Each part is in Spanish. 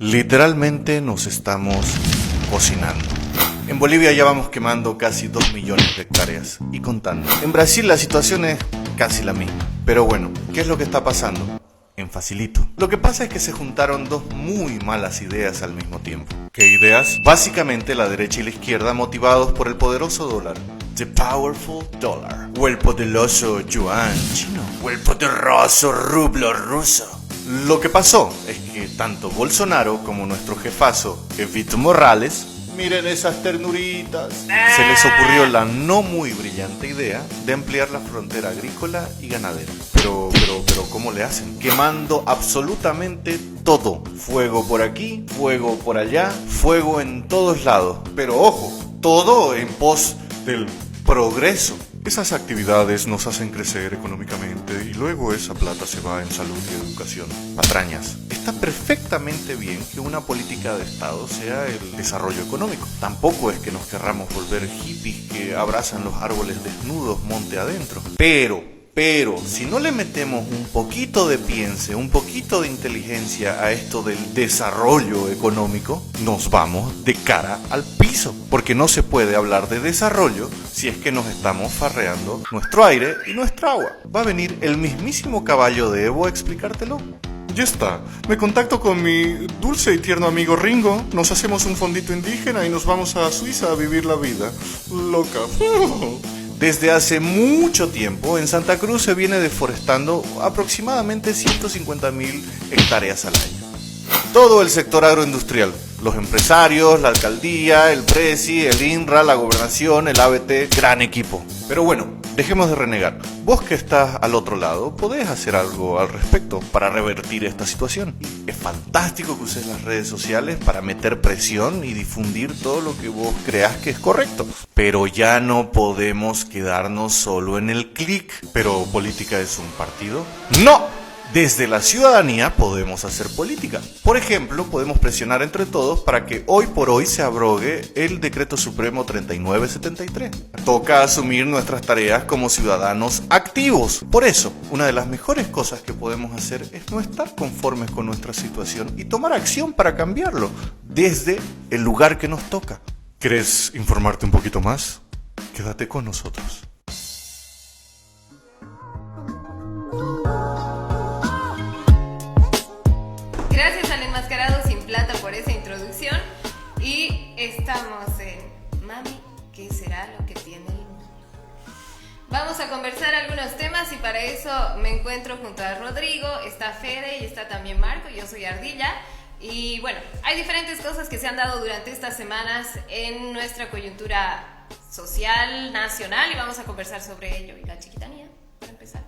Literalmente nos estamos cocinando. En Bolivia ya vamos quemando casi 2 millones de hectáreas y contando. En Brasil la situación es casi la misma. Pero bueno, ¿qué es lo que está pasando? En facilito. Lo que pasa es que se juntaron dos muy malas ideas al mismo tiempo. ¿Qué ideas? Básicamente la derecha y la izquierda motivados por el poderoso dólar. The powerful dollar. O el poderoso yuan chino. O el poderoso rublo ruso. Lo que pasó es que tanto Bolsonaro como nuestro jefazo Evito Morales, miren esas ternuritas, se les ocurrió la no muy brillante idea de ampliar la frontera agrícola y ganadera. Pero, ¿cómo le hacen? Quemando absolutamente todo. Fuego por aquí, fuego por allá, fuego en todos lados. Pero ojo, todo en pos del progreso. Esas actividades nos hacen crecer económicamente y luego esa plata se va en salud y educación. Patrañas, está perfectamente bien que una política de Estado sea el desarrollo económico. Tampoco es que nos querramos volver hippies que abrazan los árboles desnudos monte adentro. Pero, si no le metemos un poquito de piense, un poquito de inteligencia a esto del desarrollo económico, nos vamos de cara al piso. Porque no se puede hablar de desarrollo si es que nos estamos farreando nuestro aire y nuestra agua. Va a venir el mismísimo caballo de Evo a explicártelo. Ya está, me contacto con mi dulce y tierno amigo Ringo, nos hacemos un fondito indígena y nos vamos a Suiza a vivir la vida. Loca. Desde hace mucho tiempo en Santa Cruz se viene deforestando aproximadamente 150.000 hectáreas al año. Todo el sector agroindustrial, los empresarios, la alcaldía, el presi, el INRA, la gobernación, el ABT, gran equipo. Pero bueno, dejemos de renegar. Vos que estás al otro lado, podés hacer algo al respecto para revertir esta situación. Es fantástico que uses las redes sociales para meter presión y difundir todo lo que vos creas que es correcto. Pero ya no podemos quedarnos solo en el clic. ¿Pero política es un partido? ¡No! Desde la ciudadanía podemos hacer política. Por ejemplo, podemos presionar entre todos para que hoy por hoy se abrogue el Decreto Supremo 3973. Toca asumir nuestras tareas como ciudadanos activos. Por eso, una de las mejores cosas que podemos hacer es no estar conformes con nuestra situación y tomar acción para cambiarlo desde el lugar que nos toca. ¿Querés informarte un poquito más? Quédate con nosotros. Gracias al enmascarado sin plata por esa introducción. Y estamos en Mami, ¿qué será lo que tiene el mundo? Vamos a conversar algunos temas y para eso me encuentro junto a Rodrigo, está Fede y está también Marco, yo soy Ardilla. Y bueno, hay diferentes cosas que se han dado durante estas semanas en nuestra coyuntura social, nacional, y vamos a conversar sobre ello. Y la chiquitanía, para empezar.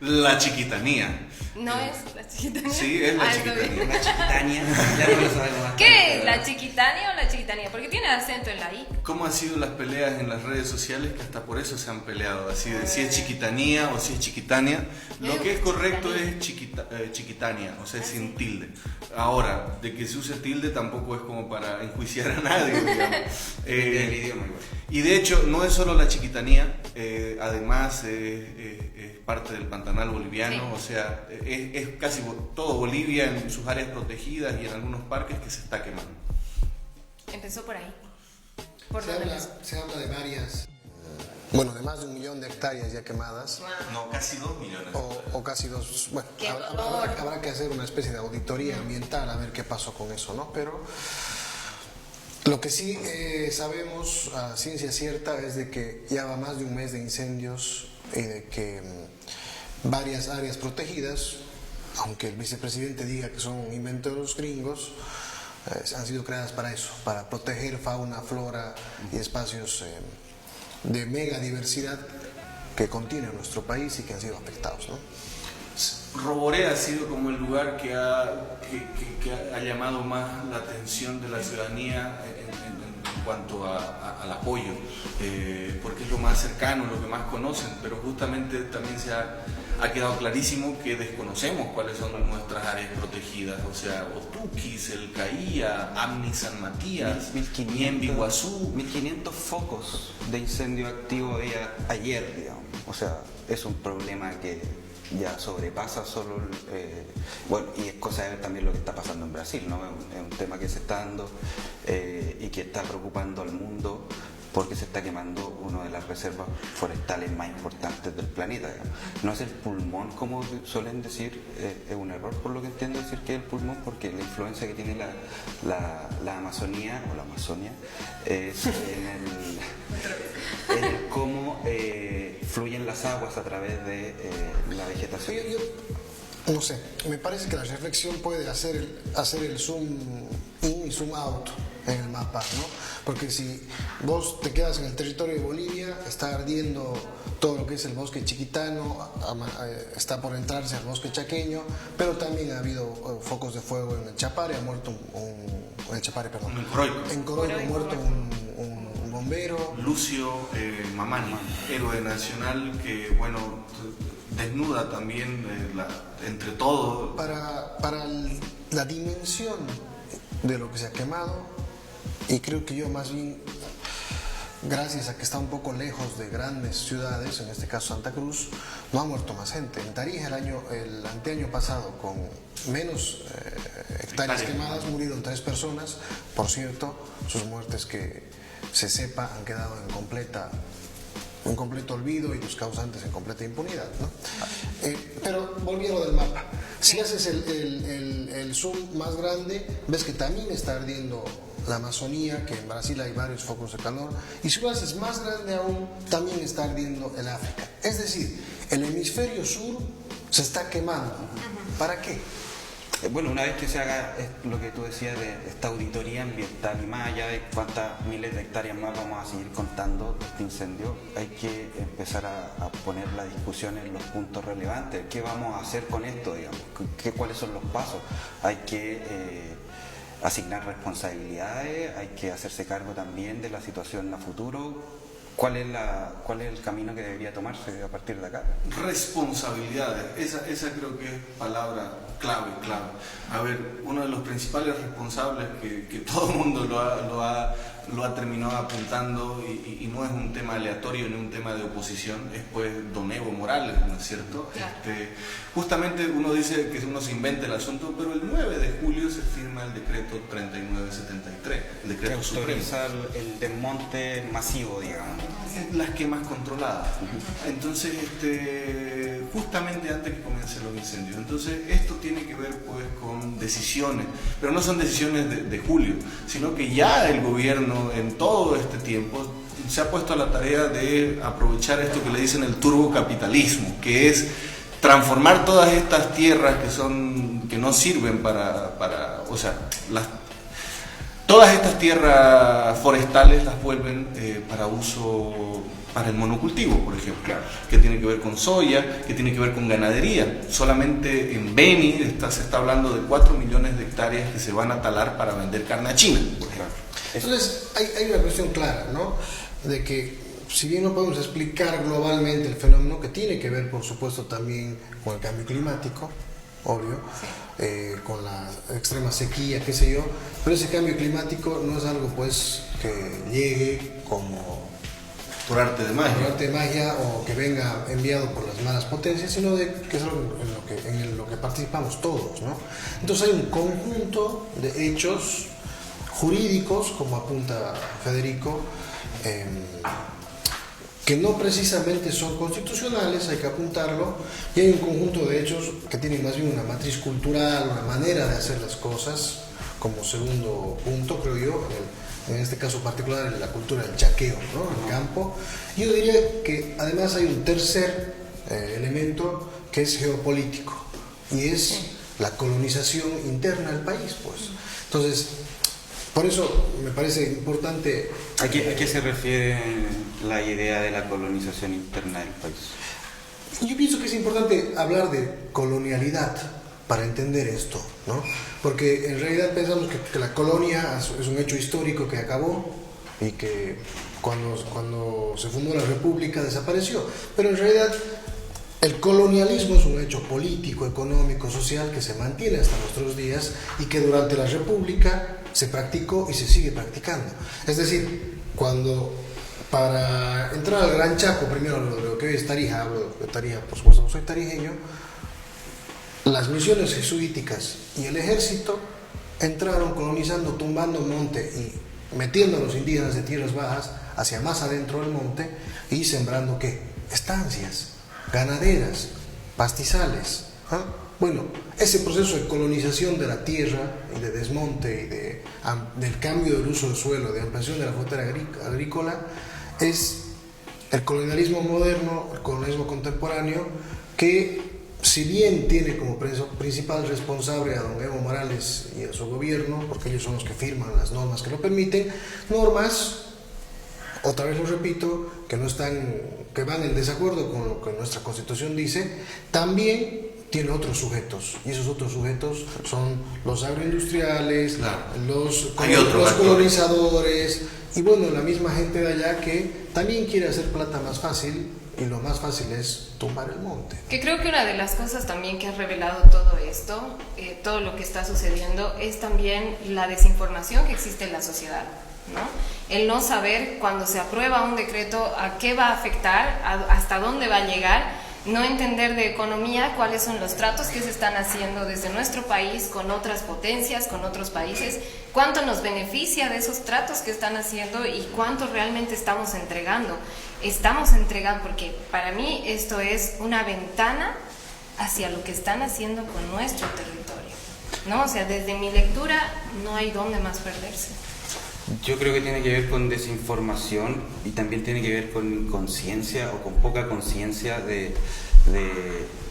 La chiquitanía. ¿No es la chiquitanía? Sí, es la chiquitanía. La chiquitanía, ya no lo sabemos más. ¿Qué es la chiquitanía o la chiquitanía? Porque tiene acento en la I. ¿Cómo han sido las peleas en las redes sociales que hasta por eso se han peleado? Así de si es chiquitanía o si es chiquitania. Lo que es correcto es chiquitania, o sea, sin tilde. Ahora, de que se use tilde tampoco es como para enjuiciar a nadie, digamos. El idioma igual. Y de hecho, no es solo la chiquitanía, además es parte del Pantanal boliviano, Sí. o sea, es casi todo Bolivia en sus áreas protegidas y en algunos parques que se está quemando. Empezó por ahí. ¿Por Se dónde habla, empezó? se habla de varias, bueno, de más de 1 millón de hectáreas ya quemadas, No, casi 2 millones. o casi 2. Bueno, ¡Qué habrá, dolor! habrá que hacer una especie de auditoría ambiental a ver qué pasó con eso, ¿no? Pero lo que sí sabemos a ciencia cierta es de que ya va más de 1 mes de incendios y de que varias áreas protegidas, aunque el vicepresidente diga que son inventos de los gringos, han sido creadas para eso, para proteger fauna, flora y espacios de mega diversidad que contiene nuestro país y que han sido afectados, ¿no? Roboré ha sido como el lugar que ha llamado más la atención de la ciudadanía en cuanto al apoyo, porque es lo más cercano, lo que más conocen, pero justamente también ha quedado clarísimo que desconocemos cuáles son nuestras áreas protegidas, o sea, Otuquis, El Caía, Amni San Matías, 1500, Ñemby Guazú. 1500 focos de incendio activo ayer, digamos. O sea, es un problema que ya sobrepasa solo bueno, y es cosa de ver también lo que está pasando en Brasil, ¿no? Es un tema que se está dando y que está preocupando al mundo, porque se está quemando una de las reservas forestales más importantes del planeta, digamos. No es el pulmón, como suelen decir, es un error por lo que entiendo decir que es el pulmón, porque la influencia que tiene la Amazonía, o la Amazonia, es en el cómo fluyen las aguas a través de la vegetación. Yo no sé, me parece que la reflexión puede hacer el zoom in y zoom out en el mapa, ¿no? Porque si vos te quedas en el territorio de Bolivia, está ardiendo todo lo que es el bosque chiquitano, está por entrarse al bosque chaqueño, pero también ha habido focos de fuego en el Chapare, ha muerto en Coroico ha muerto un bombero. Lucio Mamani, héroe nacional que, bueno, desnuda también entre todo. Para la dimensión de lo que se ha quemado, y creo que yo más bien, gracias a que está un poco lejos de grandes ciudades, en este caso Santa Cruz, no ha muerto más gente. En Tarija el anteaño pasado, con menos hectáreas quemadas, murieron 3 personas. Por cierto, sus muertes que se sepa han quedado en completo olvido y los causantes en completa impunidad, ¿no? Pero volviendo del mapa, si haces el zoom más grande, ves que también está ardiendo la Amazonía, que en Brasil hay varios focos de calor, y si lo haces más grande aún, también está ardiendo el África. Es decir, el hemisferio sur se está quemando. ¿Para qué? Bueno, una vez que se haga lo que tú decías de esta auditoría ambiental, y más allá de cuántas miles de hectáreas más vamos a seguir contando de este incendio, hay que empezar a poner la discusión en los puntos relevantes. ¿Qué vamos a hacer con esto, digamos? ¿Cuáles son los pasos? Hay que asignar responsabilidades, hay que hacerse cargo también de la situación a futuro. ¿Cuál es el camino que debería tomarse a partir de acá? Responsabilidades, esa creo que es palabra clave. A ver, uno de los principales responsables que todo el mundo lo ha terminado apuntando, y no es un tema aleatorio ni un tema de oposición, es pues don Evo Morales, ¿no es cierto? Claro. Justamente uno dice que uno se inventa el asunto, pero el 9 de julio se firma el decreto 3973, el decreto Que autoriza el desmonte masivo, digamos. las quemas controladas. Entonces, justamente antes que comiencen los incendios. Entonces, esto tiene que ver pues con decisiones, pero no son decisiones de julio, sino que ya el gobierno en todo este tiempo se ha puesto a la tarea de aprovechar esto que le dicen el turbocapitalismo, que es transformar todas estas tierras que no sirven o sea, todas estas tierras forestales las vuelven para uso, para el monocultivo, por ejemplo, claro, que tiene que ver con soya, que tiene que ver con ganadería. Solamente en Beni se está hablando de 4 millones de hectáreas que se van a talar para vender carne a China, por ejemplo. Entonces, hay una cuestión clara, ¿no? De que, si bien no podemos explicar globalmente el fenómeno, que tiene que ver, por supuesto, también con el cambio climático, obvio, con la extrema sequía, qué sé yo, pero ese cambio climático no es algo, pues, que llegue como Por arte de magia. por arte de magia, o que venga enviado por las malas potencias, sino que es algo en lo que participamos todos, ¿no? Entonces hay un conjunto de hechos jurídicos, como apunta Federico, que no precisamente son constitucionales, hay que apuntarlo, y hay un conjunto de hechos que tienen más bien una matriz cultural, una manera de hacer las cosas, como segundo punto, creo yo, en este caso particular, en la cultura del chaqueo, ¿no? En el campo. Yo diría que además hay un tercer elemento que es geopolítico, y es la colonización interna del país, pues. Entonces, por eso me parece importante... ¿A qué se refiere la idea de la colonización interna del país? Yo pienso que es importante hablar de colonialidad para entender esto, ¿no? Porque en realidad pensamos que la colonia es un hecho histórico que acabó y que cuando se fundó la República desapareció. Pero en realidad el colonialismo es un hecho político, económico, social que se mantiene hasta nuestros días y que durante la República se practicó y se sigue practicando. Es decir, cuando para entrar al Gran Chaco, primero lo que hoy es Tarija, hablo de Tarija, por supuesto, no soy tarijeño, las misiones jesuíticas y el ejército entraron colonizando, tumbando el monte y metiendo a los indígenas de tierras bajas hacia más adentro del monte y sembrando ¿qué? Estancias, ganaderas, pastizales. ¿Ah? Bueno, ese proceso de colonización de la tierra y de desmonte y del cambio del uso del suelo, de ampliación de la frontera agrícola, es el colonialismo moderno, el colonialismo contemporáneo, que si bien tiene como principal responsable a don Evo Morales y a su gobierno, porque ellos son los que firman las normas que lo permiten, normas, otra vez lo repito, que van en desacuerdo con lo que nuestra Constitución dice, también tiene otros sujetos, y esos otros sujetos son los agroindustriales, claro, los colonizadores, y bueno, la misma gente de allá que también quiere hacer plata más fácil, y lo más fácil es tumbar el monte. Que creo que una de las cosas también que ha revelado todo esto, todo lo que está sucediendo, es también la desinformación que existe en la sociedad, ¿no? El no saber cuando se aprueba un decreto a qué va a afectar, hasta dónde va a llegar, no entender de economía cuáles son los tratos que se están haciendo desde nuestro país con otras potencias, con otros países, cuánto nos beneficia de esos tratos que están haciendo y cuánto realmente estamos entregando. Estamos entregando, porque para mí esto es una ventana hacia lo que están haciendo con nuestro territorio, ¿no? O sea, desde mi lectura no hay dónde más perderse. Yo creo que tiene que ver con desinformación y también tiene que ver con conciencia o con poca conciencia de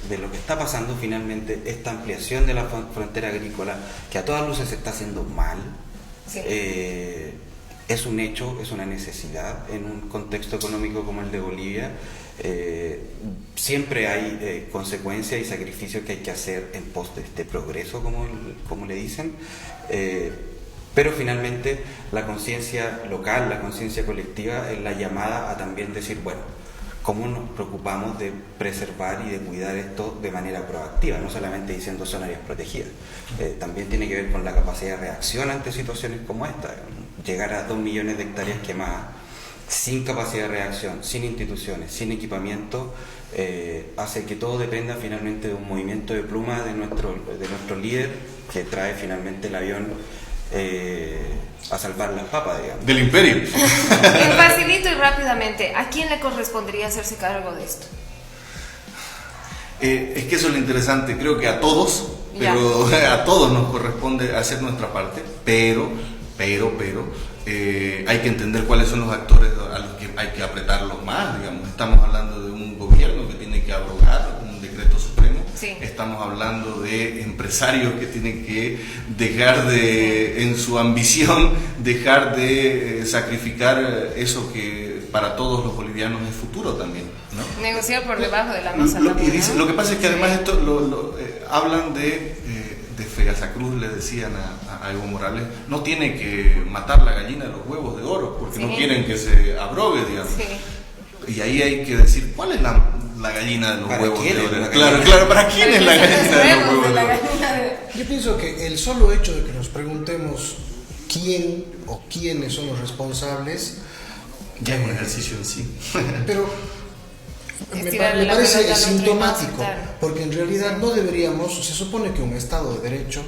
lo que está pasando finalmente, esta ampliación de la frontera agrícola, que a todas luces se está haciendo mal. Sí. Es un hecho, es una necesidad en un contexto económico como el de Bolivia. Siempre hay consecuencias y sacrificios que hay que hacer en pos de este progreso, como le dicen. Pero finalmente la conciencia local, la conciencia colectiva es la llamada a también decir, bueno, ¿cómo nos preocupamos de preservar y de cuidar esto de manera proactiva? No solamente diciendo son áreas protegidas. También tiene que ver con la capacidad de reacción ante situaciones como esta. Llegar a 2 millones de hectáreas quemadas, sin capacidad de reacción, sin instituciones, sin equipamiento, hace que todo dependa finalmente de un movimiento de pluma de nuestro líder, que trae finalmente el avión a salvar las papas, digamos. Del imperio. Facilito y rápidamente, ¿a quién le correspondería hacerse cargo de esto? Es que eso es lo interesante, creo que a todos, pero a todos nos corresponde hacer nuestra parte, pero hay que entender cuáles son los actores a los que hay que apretarlos más, digamos. Estamos hablando de un gobierno que tiene que abrogar un decreto supremo. Sí. Estamos hablando de empresarios que tienen que dejar de, en su ambición, dejar de sacrificar eso que para todos los bolivianos es futuro también, ¿no? Negociar por debajo de la mesa. Lo que pasa es que además esto hablan de Fegasa Cruz, le decían a Evo Morales, no tiene que matar la gallina de los huevos de oro, porque no quieren que se abrogue, digamos. Sí. Y ahí hay que decir, ¿cuál es la gallina de los huevos de oro? Claro, ¿para quién es la gallina de los huevos de oro? Yo pienso que el solo hecho de que nos preguntemos quién o quiénes son los responsables ya es un ejercicio en sí. Pero me parece sintomático, porque en realidad no deberíamos, se supone que en un Estado de Derecho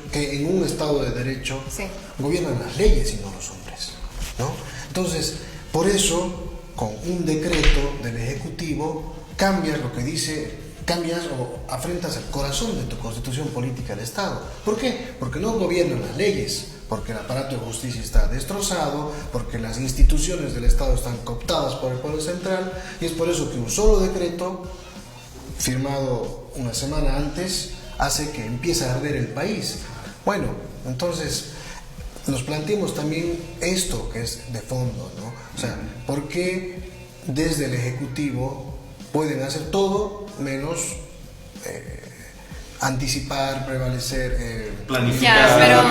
sí, gobiernan las leyes y no los hombres, ¿no? Entonces, por eso, con un decreto del Ejecutivo, cambias lo que dice, cambias o afrentas el corazón de tu constitución política del Estado. ¿Por qué? Porque no gobiernan las leyes, porque el aparato de justicia está destrozado, porque las instituciones del Estado están cooptadas por el Poder Central, y es por eso que un solo decreto, firmado una semana antes, hace que empiece a arder el país. Bueno, entonces nos planteemos también esto que es de fondo, ¿no? O sea, ¿por qué desde el Ejecutivo pueden hacer todo menos anticipar, prevalecer, planificar, pero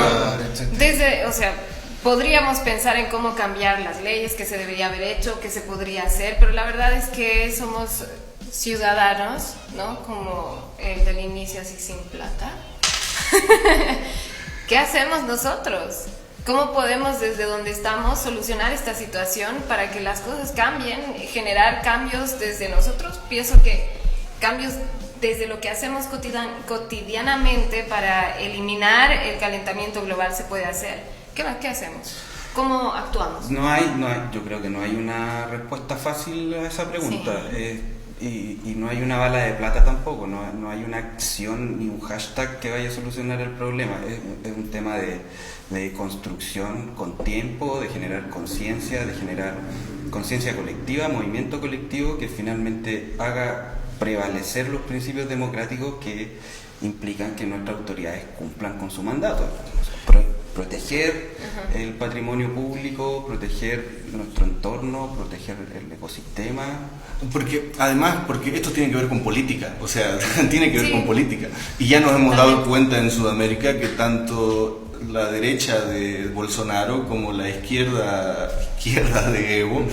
podríamos pensar en cómo cambiar las leyes, que se debería haber hecho, que se podría hacer, pero la verdad es que somos ciudadanos, ¿no? Como el del inicio así sin plata. ¿Qué hacemos nosotros? ¿Cómo podemos desde donde estamos solucionar esta situación para que las cosas cambien, generar cambios desde nosotros? Pienso que cambios desde lo que hacemos cotidianamente para eliminar el calentamiento global se puede hacer. ¿Qué hacemos? ¿Cómo actuamos? Yo creo que no hay una respuesta fácil a esa pregunta. Sí. Y no hay una bala de plata tampoco, no hay una acción ni un hashtag que vaya a solucionar el problema. Es un tema de construcción con tiempo, de generar conciencia colectiva, movimiento colectivo que finalmente haga prevalecer los principios democráticos que implican que nuestras autoridades cumplan con su mandato. Proteger el patrimonio público, proteger nuestro entorno, proteger el ecosistema. Porque esto tiene que ver con política, o sea, tiene que ver con política. Y ya nos hemos dado cuenta en Sudamérica que tanto la derecha de Bolsonaro como la izquierda de Evo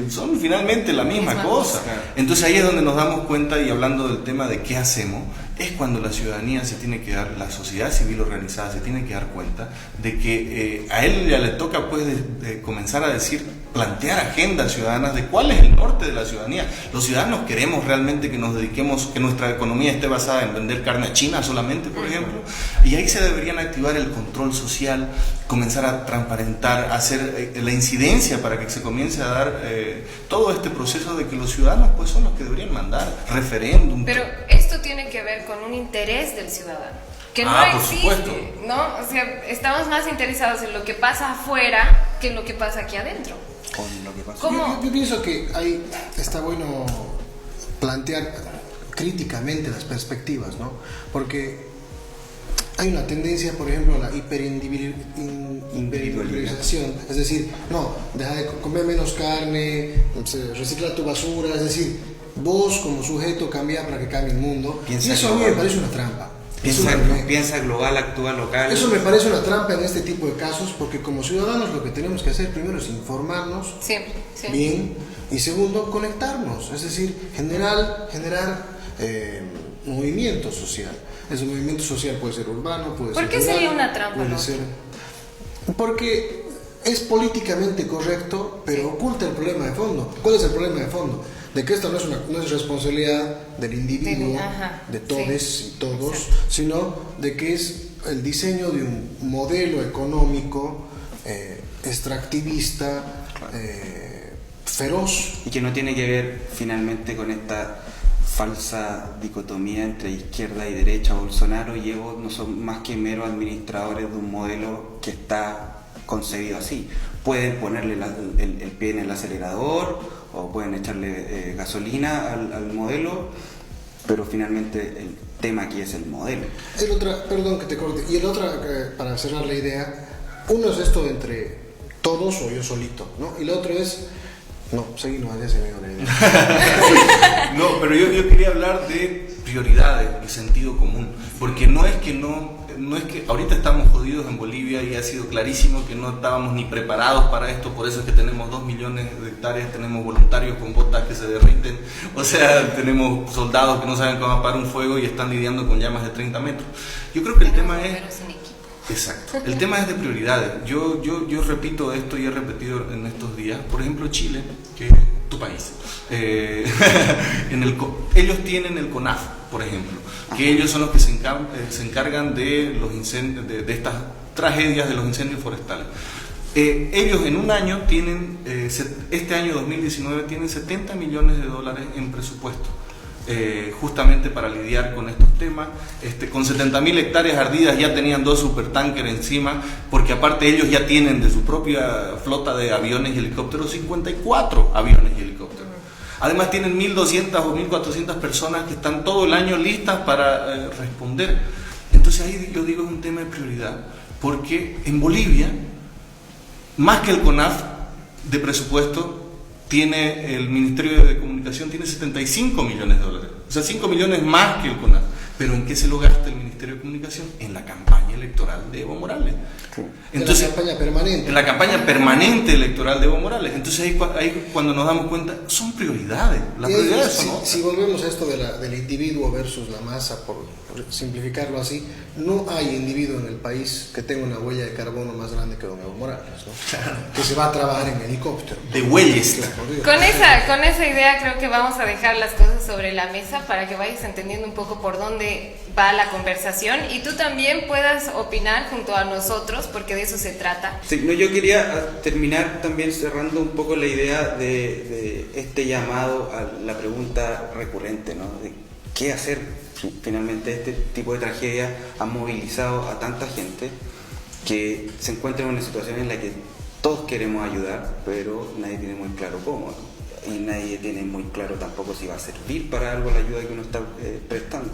son finalmente la misma cosa. Entonces ahí es donde nos damos cuenta, y hablando del tema de qué hacemos, es cuando la ciudadanía la sociedad civil organizada se tiene que dar cuenta de que a él ya le toca pues de comenzar a plantear agendas ciudadanas de cuál es el norte de la ciudadanía. Los ciudadanos queremos realmente que nos dediquemos, que nuestra economía esté basada en vender carne a China solamente, por ejemplo, y ahí se deberían activar el control social, comenzar a transparentar, hacer la incidencia para que se comience a dar todo este proceso de que los ciudadanos pues son los que deberían mandar, referéndum. Pero esto tiene que ver con un interés del ciudadano, que no existe, ¿no? O sea, estamos más interesados en lo que pasa afuera que en lo que pasa aquí adentro. Con lo que pasa. Yo pienso que ahí está bueno plantear críticamente las perspectivas, ¿no? Porque hay una tendencia, por ejemplo, a la hiperindividualización, es decir, no, deja de comer menos carne, recicla tu basura, es decir, vos como sujeto cambia para que cambie el mundo. Y eso a mí me parece una trampa. Piensa global, actúa local. Eso me parece una trampa en este tipo de casos, porque como ciudadanos lo que tenemos que hacer primero es informarnos bien, y segundo, conectarnos, es decir, generar movimiento social. Ese movimiento social puede ser urbano, puede ser... ¿Por qué sería una trampa? Porque es políticamente correcto, pero oculta el problema de fondo. ¿Cuál es el problema de fondo? De que esta no es responsabilidad del individuo, de todes y todos, sino de que es el diseño de un modelo económico extractivista, feroz. Y que no tiene que ver finalmente con esta falsa dicotomía entre izquierda y derecha. Bolsonaro y Evo no son más que meros administradores de un modelo que está concebido así. Pueden ponerle el pie en el acelerador o pueden echarle gasolina al modelo, pero finalmente el tema aquí es el modelo. Perdón que te corte, y el otro, para cerrar la idea, uno es esto entre todos o yo solito, ¿no? Y el otro es... No, seguimos, ya se me dio la idea. No, pero yo quería hablar de prioridades y sentido común, porque no es que ahorita estamos jodidos en Bolivia y ha sido clarísimo que no estábamos ni preparados para esto, por eso es que tenemos 2 millones de hectáreas, tenemos voluntarios con botas que se derriten, o sea, tenemos soldados que no saben cómo apagar un fuego y están lidiando con llamas de 30 metros. Yo creo que el tema es... Exacto. El tema es de prioridades. Yo repito esto y he repetido en estos días. Por ejemplo, Chile, que es tu país. Ellos tienen el CONAF, por ejemplo, que ellos son los que se encargan de los incendios, de estas tragedias de los incendios forestales. Ellos en un año tienen, este año 2019, tienen $70 millones en presupuesto. Justamente para lidiar con estos temas, con 70.000 hectáreas ardidas ya tenían 2 supertánkers encima, porque aparte ellos ya tienen de su propia flota de aviones y helicópteros 54 aviones y helicópteros. Además tienen 1.200 o 1.400 personas que están todo el año listas para responder. Entonces ahí yo digo es un tema de prioridad, porque en Bolivia, más que el CONAF de presupuesto, tiene el Ministerio de Comunicación, tiene $75 millones, o sea, 5 millones más que el CONAF. Pero ¿en qué se lo gasta el Ministerio de Comunicación? En la campaña electoral electoral de Evo Morales. Entonces, en la campaña permanente. En la campaña permanente electoral de Evo Morales. Entonces ahí cuando nos damos cuenta, son prioridades. Las prioridades son otras. Si volvemos a esto del individuo versus la masa, por simplificarlo así, no hay individuo en el país que tenga una huella de carbono más grande que don Evo Morales, ¿no? Claro. Que se va a trabajar en helicóptero. De huellas. Con esa idea creo que vamos a dejar las cosas sobre la mesa para que vayas entendiendo un poco por dónde va la conversación y tú también puedas opinar junto a nosotros, porque de eso se trata. Sí, no, yo quería terminar también cerrando un poco la idea de este llamado a la pregunta recurrente, ¿no? De qué hacer. Finalmente este tipo de tragedia ha movilizado a tanta gente que se encuentra en una situación en la que todos queremos ayudar, pero nadie tiene muy claro cómo, ¿no? Y nadie tiene muy claro tampoco si va a servir para algo la ayuda que uno está prestando.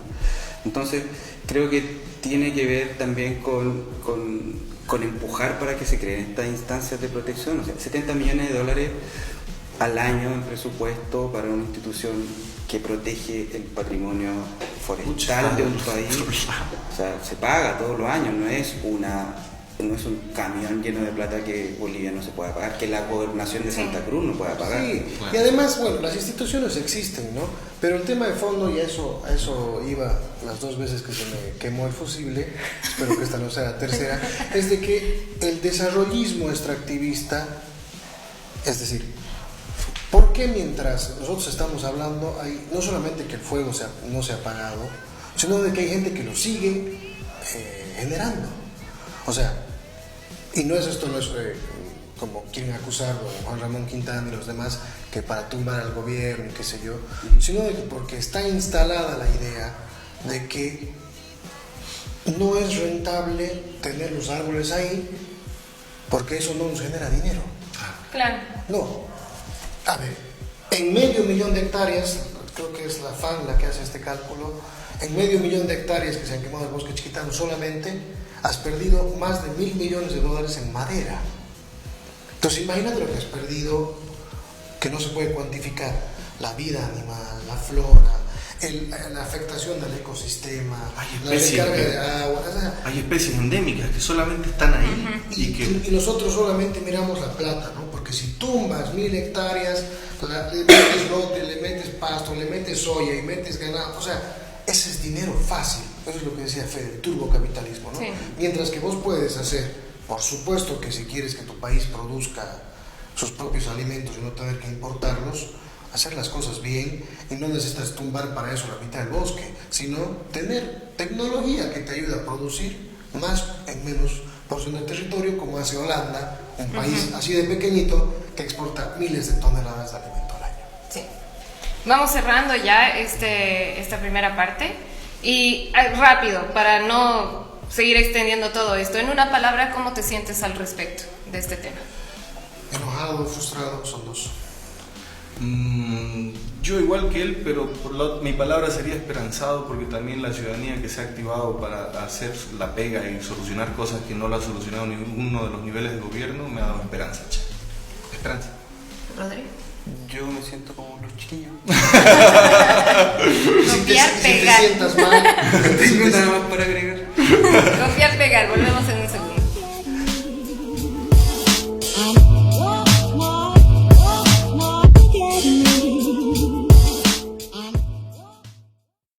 Entonces creo que tiene que ver también con empujar para que se creen estas instancias de protección. O sea, $70 millones al año en presupuesto para una institución que protege el patrimonio forestal de un país. O sea, se paga todos los años, no es un camión lleno de plata que Bolivia no se pueda pagar, que la gobernación de Santa Cruz no pueda pagar. Sí, y además, bueno, las instituciones existen, ¿no? Pero el tema de fondo, y a eso iba las 2 veces que se me quemó el fusible, espero que esta no sea la tercera, es de que el desarrollismo extractivista, es decir, ¿por qué mientras nosotros estamos hablando hay no solamente que el fuego no se ha apagado, sino de que hay gente que lo sigue generando? O sea, y no es como quieren acusar Juan Ramón Quintana y los demás, que para tumbar al gobierno, qué sé yo, sino de que porque está instalada la idea de que no es rentable tener los árboles ahí porque eso no nos genera dinero. Claro. No. A ver, en 500.000 de hectáreas, creo que es la FAN la que hace este cálculo, en 500.000 de hectáreas que se han quemado el bosque chiquitano solamente, has perdido más de $1.000 millones en madera. Entonces imagínate lo que has perdido, que no se puede cuantificar: la vida animal, la flora, la afectación del ecosistema, la descarga de agua. O sea, hay especies endémicas que solamente están ahí. Y nosotros solamente miramos la plata, ¿no? Porque si tumbas 1.000 hectáreas, le metes lote, le metes pasto, le metes soya y metes ganado, o sea, ese es dinero fácil. Eso es lo que decía Fede, el turbocapitalismo, ¿no? Sí. Mientras que vos puedes hacer, por supuesto que si quieres que tu país produzca sus propios alimentos y no tener que importarlos, hacer las cosas bien, y no necesitas tumbar para eso la mitad del bosque, sino tener tecnología que te ayude a producir más en menos porción de territorio, como hace Holanda, un país así de pequeñito que exporta miles de toneladas de alimento al año. Sí. Vamos cerrando ya esta primera parte y rápido, para no seguir extendiendo todo esto. En una palabra, ¿cómo te sientes al respecto de este tema? Enojado, frustrado, son dos. Yo igual que él, pero mi palabra sería esperanzado, porque también la ciudadanía que se ha activado para hacer la pega y solucionar cosas que no la ha solucionado ninguno de los niveles de gobierno me ha dado esperanza. Esperanza. Rodrigo. Yo me siento como los chiquillos. Copiar, pegar. Si te sientas mal, Tengo nada más para agregar.